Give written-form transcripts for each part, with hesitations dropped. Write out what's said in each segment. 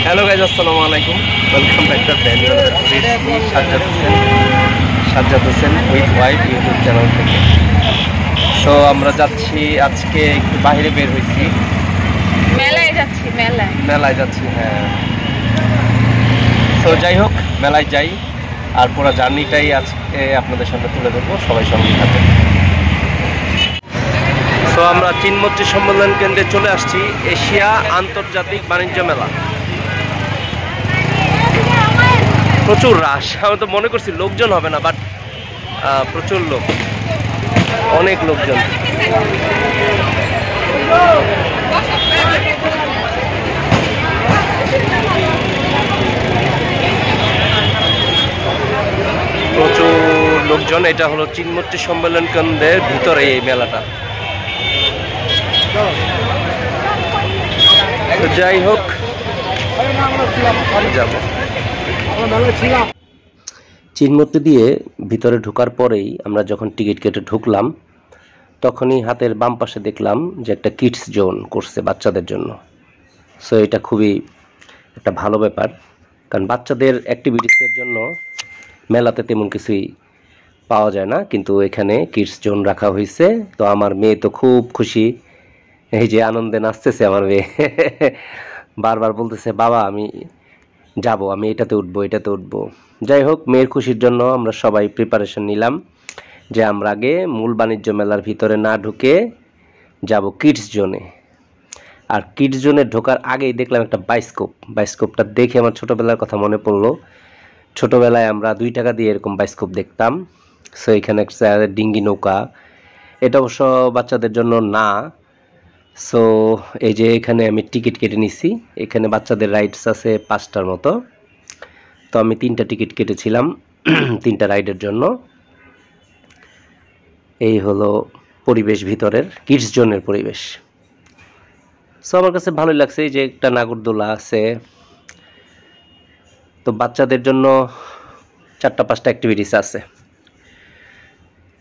Hello guys, আসসালামু আলাইকুম। Welcome back to Sajjad Hossain with wife YouTube channel থেকে। সো আমরা যাচ্ছি, আজকে একটু বাইরে বের হয়েছি, মেলায় যাচ্ছি। হ্যাঁ, তো যাই হোক, মেলায় যাই আর পুরো জার্নিটাই আজকে আপনাদের সামনে তুলে ধরবো। সবাই সঙ্গে থাকবেন। তো আমরা চিনমজ্জি সম্মেলন কেন্দ্রে চলে আসছি, এশিয়া আন্তর্জাতিক বাণিজ্য মেলা। প্রচুর রাশ, আমি তো মনে করছি লোকজন হবে না, বাট প্রচুর লোক, অনেক লোকজন। প্রচুর লোকজন। এটা হলো চিনমজ্জি সম্মেলন কেন্দ্রের ভিতরে এই মেলাটা। তো যাই হোক, যাব। চিনমজ্জি দিয়ে ভিতরে ঢোকার পরেই আমরা যখন টিকিট কেটে ঢুকলাম, তখনই হাতের বাম পাশে দেখলাম যে একটা কিডস জোন করছে বাচ্চাদের জন্য। সো এটা খুবই একটা ভালো ব্যাপার, কারণ বাচ্চাদের অ্যাক্টিভিটিসের জন্য মেলাতে তেমন কিছুই পাওয়া যায় না, কিন্তু এখানে কিডস জোন রাখা হয়েছে। তো আমার মেয়ে তো খুব খুশি, এই যে আনন্দে নাচতেছে আমার মেয়ে। বারবার বলতেছে, বাবা আমি যাব, আমি এটাতে উঠবো, এটাতে উঠবো। যাই হোক, মেয়ের খুশির জন্য আমরা সবাই প্রিপারেশন নিলাম যে আমরা আগে মূল বাণিজ্য মেলার ভিতরে না ঢুকে যাব কিডস জোনে। আর কিডস জোনে ঢোকার আগেই দেখলাম একটা বাইস্কোপটা দেখে আমার ছোটোবেলার কথা মনে পড়লো। ছোটোবেলায় আমরা 2 টাকা দিয়ে এরকম বাইস্কোপ দেখতাম। সো এখানে একটা ডিঙ্গি নৌকা, এটা অবশ্য বাচ্চাদের জন্য না। সো এই যে এখানে আমি টিকিট কেটে নিছি, এখানে বাচ্চাদের রাইডস আছে 5টার মতো। তো আমি 3টা টিকিট কেটেছিলাম 3টা রাইডের জন্য। এই হলো পরিবেশ ভিতরের কিডস জোনের পরিবেশ। সো আমার কাছে ভালোই লাগছে, এই যে একটা নাগরদোলা আছে। তো বাচ্চাদের জন্য 4টা-5টা অ্যাক্টিভিটিস আছে।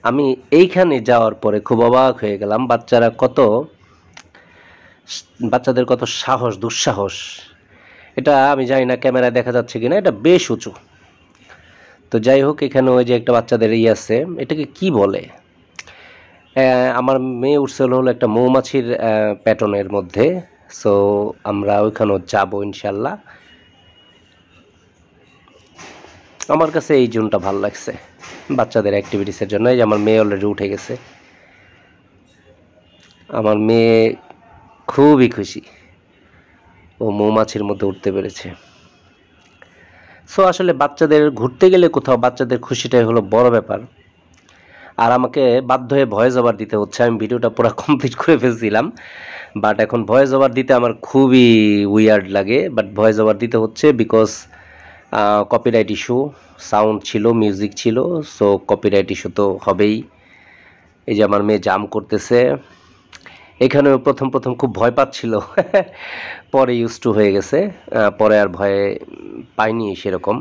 আমি এইখানে যাওয়ার পরে খুব অবাক হয়ে গেলাম, বাচ্চাদের কত সাহস, দুঃসাহস। এটা আমি জানি না ক্যামেরায় দেখা যাচ্ছে কিনা, এটা বেশ উঁচু। তো যাই হোক, এখানে ওই যে একটা বাচ্চাদের আছে, এটাকে কি বলে, আমার মেয়ে উঠছিল হলো একটা মৌমাছির প্যাটার্নের মধ্যে। সো আমরা ওইখানেও যাবো ইনশাল্লাহ। আমার কাছে এই জোনটা ভালো লাগছে বাচ্চাদের অ্যাক্টিভিটিসের জন্য। এই যে আমার মেয়ে অলরেডি উঠে গেছে, আমার মেয়ে খুবই খুশি, ও মৌমাছির মধ্যে উঠতে পেরেছে। সো আসলে বাচ্চাদের ঘুরতে গেলে কোথাও বাচ্চাদের খুশিটাই হলো বড় ব্যাপার। আর আমাকে বাধ্য হয়ে ভয়েস ওভার দিতে হচ্ছে। আমি ভিডিওটা পুরো কমপ্লিট করে ফেলছিলাম, বাট এখন ভয়েস ওভার দিতে আমার খুবই উইয়ার্ড লাগে, বাট ভয়েস ওভার দিতে হচ্ছে বিকজ কপিরাইট ইস্যু, সাউন্ড ছিল, মিউজিক ছিল। সো কপিরাইট ইস্যু তো হবেই। এই যে আমার মেয়ে জাম্প করতেছে। এখানেও প্রথম খুব ভয় পাচ্ছিল, পরে ইউজ টু হয়ে গেছে, পরে আর ভয় পাইনি সেরকম।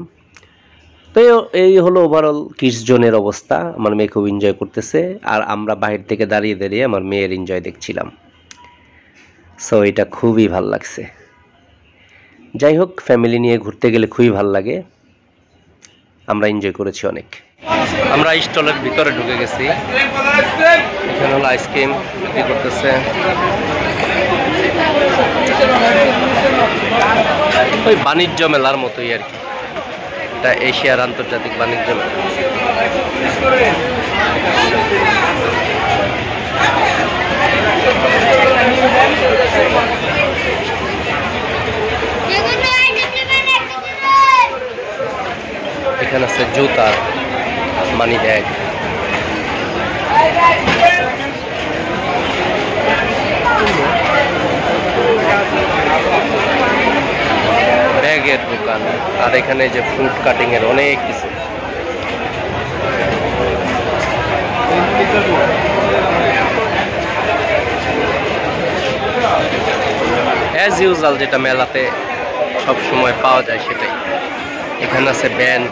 তো এই হলো ওভারঅল কিডস জোনের অবস্থা। আমার মেয়ে খুব এনজয় করতেছে, আর আমরা বাহির থেকে দাঁড়িয়ে দাঁড়িয়ে আমার মেয়ের এনজয় দেখছিলাম। সো এটা খুবই ভাল লাগছে। যাই হোক, ফ্যামিলি নিয়ে ঘুরতে গেলে খুবই ভাল লাগে। আমরা এনজয় করেছি অনেক। আমরা স্টলের ভিতরে ঢুকে গেছি, এখানে হলো আইসক্রিম বিক্রি করতেছে। ওই বাণিজ্য মেলার মতোই আর কি, এটা এশিয়ার আন্তর্জাতিক বাণিজ্য মেলা। এখানে আছে জুতা, মানি ব্যাগ, ব্যাগের দোকান, আর এখানে যে ফ্রুট কাটিং এর অনেক কিছু। অ্যাজ ইউজুয়াল যেটা মেলাতে সব সময় পাওয়া যায় সেটাই। এখানে আছে ব্যান্ড,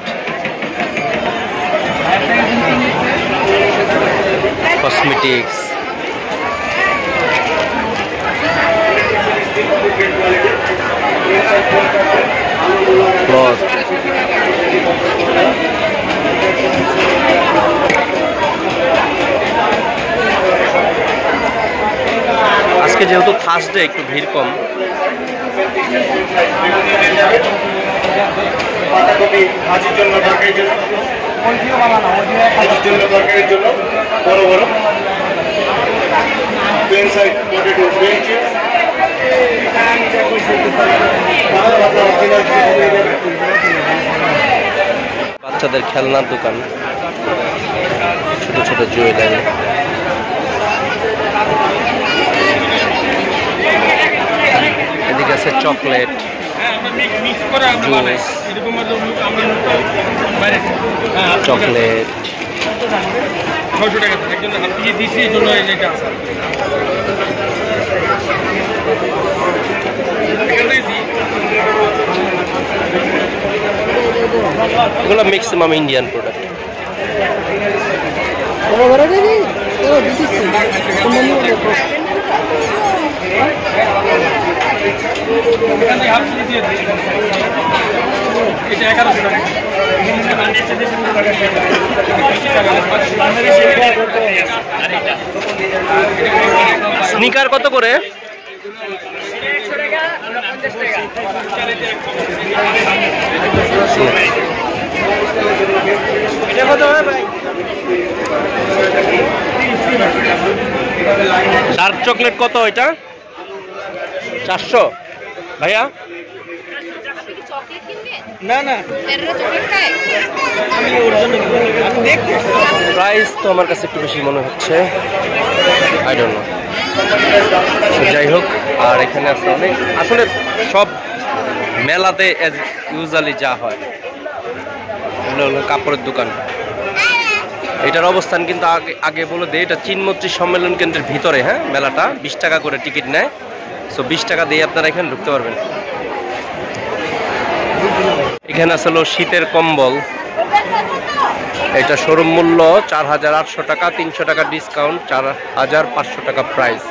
কসমেটিক্স, দুধ। আজকে যেহেতু থার্সডে একটু ভিড় কম। ভাজির জন্য তরকারির জন্য তরকারির জন্য বড় বড় plain side potato plain chips বাচ্চাদের খেলনার দোকান, ছোট ছোট জুয়েলারি। এদিকে আছে চকলেট, জুস, চকলেট। 600 টাকা একজন হাত দিয়ে দিছি, এই জন্য এটা আছে। এগুলো ম্যাক্সিমাম ইন্ডিয়ান প্রোডাক্ট। স্নিকার কত করে? এটা কত হয় ভাই? ডার্ক চকলেট কত এটা? 400 ভাইয়া? না না, প্রাইস তো আমার কাছে একটু বেশি মনে হচ্ছে, আই ডোন্ট নো। যাই হোক, আর এখানে আছে অনেক, আসলে সব মেলাতে এজ ইউজুয়ালি যা হয় এগুলো হলো কাপড়ের দোকান। এটার অবস্থান কিন্তু আগে বলে দেয়, এটা চিনমৈত্রী সম্মেলন কেন্দ্রের ভিতরে। হ্যাঁ, মেলাটা 20 টাকা করে টিকিট নেয়, সো 20 টাকা দিয়ে আপনারা এখানে ঢুকতে পারবেন। এখানে আসলে শীতের কম্বল, এটা শোরুম মূল্য 4800 টাকা, 300 টাকা ডিসকাউন্ট, 4500 টাকা প্রাইস।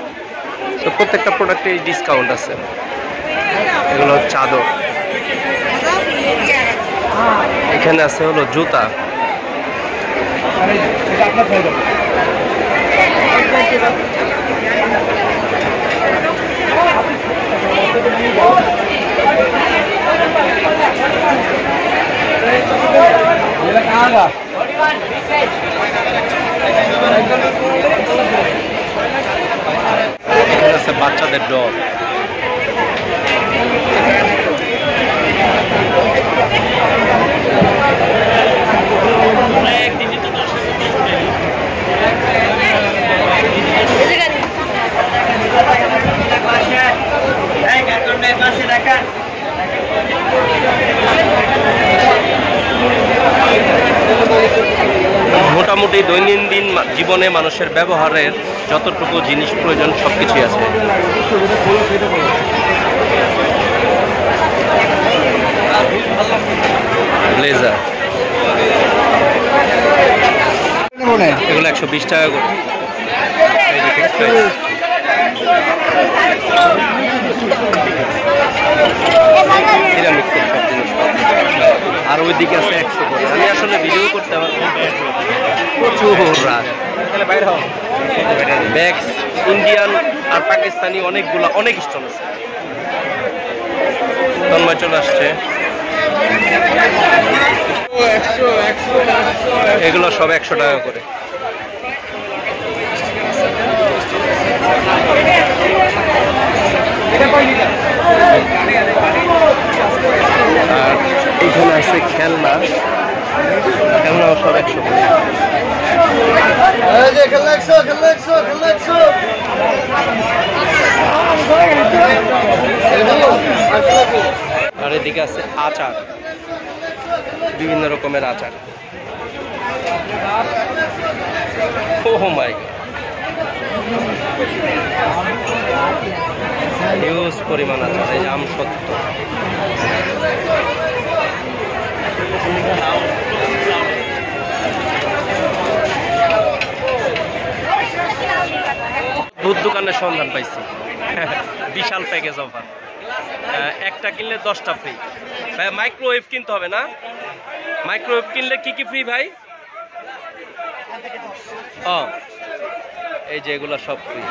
তো প্রত্যেকটা প্রোডাক্টে ডিসকাউন্ট আছে। এগুলো চাদর। এখানে আছে হলো জুতা। এখানে আছে বাচ্চাদের ডগ। মোটামুটি দৈনন্দিন জীবনে মানুষের ব্যবহারের যতটুকু জিনিস প্রয়োজন সবকিছুই আছে। ব্লেজার এগুলো 120 টাকা করে। আর ওইদিকে আছে 100 করে। আমি আসলে ভিডিও করতে আমার প্রচুর রাত। ব্যাগস ইন্ডিয়ান আর পাকিস্তানি অনেকগুলো, অনেক স্টল আছে। তন্ময় চলে আসছে। এগুলো সব 100 টাকা করে। আর এইখানে আছে খেলনা, খেলনাও সব 100 করে। আর এদিকে আছে আচার, বিভিন্ন রকমের আচার। ওহ মাই গড, হিউজ পরিমাণ আচার। এই আম সত্য, দুধ দোকানের সন্ধান পাইছি। বিশাল প্যাকেজ অফার। একটা কিনলে 10টা ফ্রি। ভাই মাইক্রোওয়েভ কিনতে হবে না? মাইক্রোওয়েভ কিনলে কি কি ফ্রি ভাই? ও এই যে এগুলো সব ফ্রি।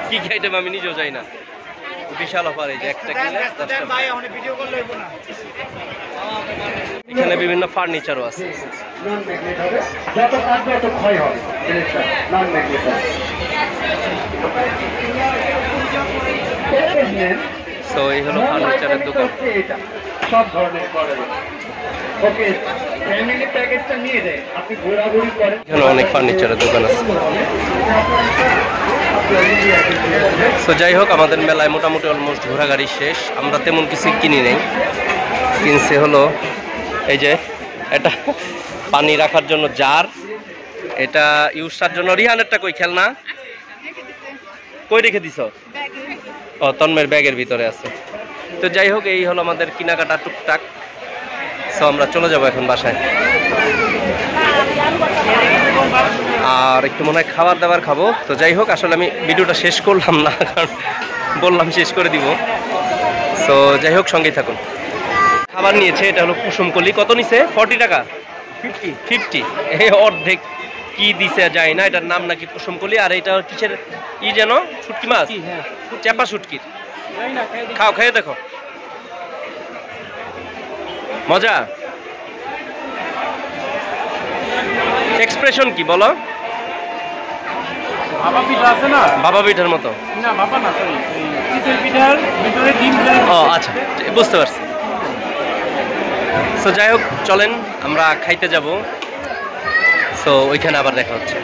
কি কি আইটেম আমি নিজেও যাই না, বিশাল অফার। এই যে একটা কিনলে 10টা। এখানে বিভিন্ন ফার্নিচারও আছে। যত কাটবে তত ক্ষয় হবে, নন ম্যাগনেট হবে। সো এই হলো ফার্নিচারের দোকান। সব ধরনের করে ওকে, ফ্যামিলি প্যাকেজটা নিয়ে যায়, আপনি ঘোরাঘুরি করেন। এখানে অনেক ফার্নিচারের দোকান আছে। সো যাই হোক, আমাদের মেলায় মোটামুটি অলমোস্ট ঘোরাঘুরি শেষ। আমরা তেমন কিছু কিনি নেই, কিনছে হলো এই যে এটা পানি রাখার জন্য জার, এটা ইউজটার জন্য। রিহানেরটা কই খেলনা কই রেখে দিছ? ও তন্মের ব্যাগের ভিতরে আছে। তো যাই হোক, এই হলো আমাদের কেনাকাটা টুকটাক। সো আমরা চলে যাবো এখন বাসায়, আর একটু মনে হয় খাবার দাবার খাবো। তো যাই হোক, আসলে আমি ভিডিওটা শেষ করলাম না, কারণ বললাম শেষ করে দিব। সো যাই হোক, সঙ্গেই থাকুন। খাবার নিয়েছে, এটা হলো কুসুমকলি। কত নিছে? 40 টাকা। 50 এই অর্ধেক কি দিছে যায় না। এটার নাম নাকি কুসুমকলি। আর এটা কিসের ই যেন? শুটকি মাছ, চাপা শুটকির। খাও, খেয়ে দেখো, মজা। এক্সপ্রেশন কি বলো? ভাপা পিঠা আছে না? বাবা পিঠার মতো না, ভাপা না, সরি, চিতই পিঠার ভিতরে ডিম। ও আচ্ছা, বুঝতে পারছি। সো যাই হোক, চলেন আমরা খাইতে যাব। সো ওইখানে আবার দেখা হচ্ছে।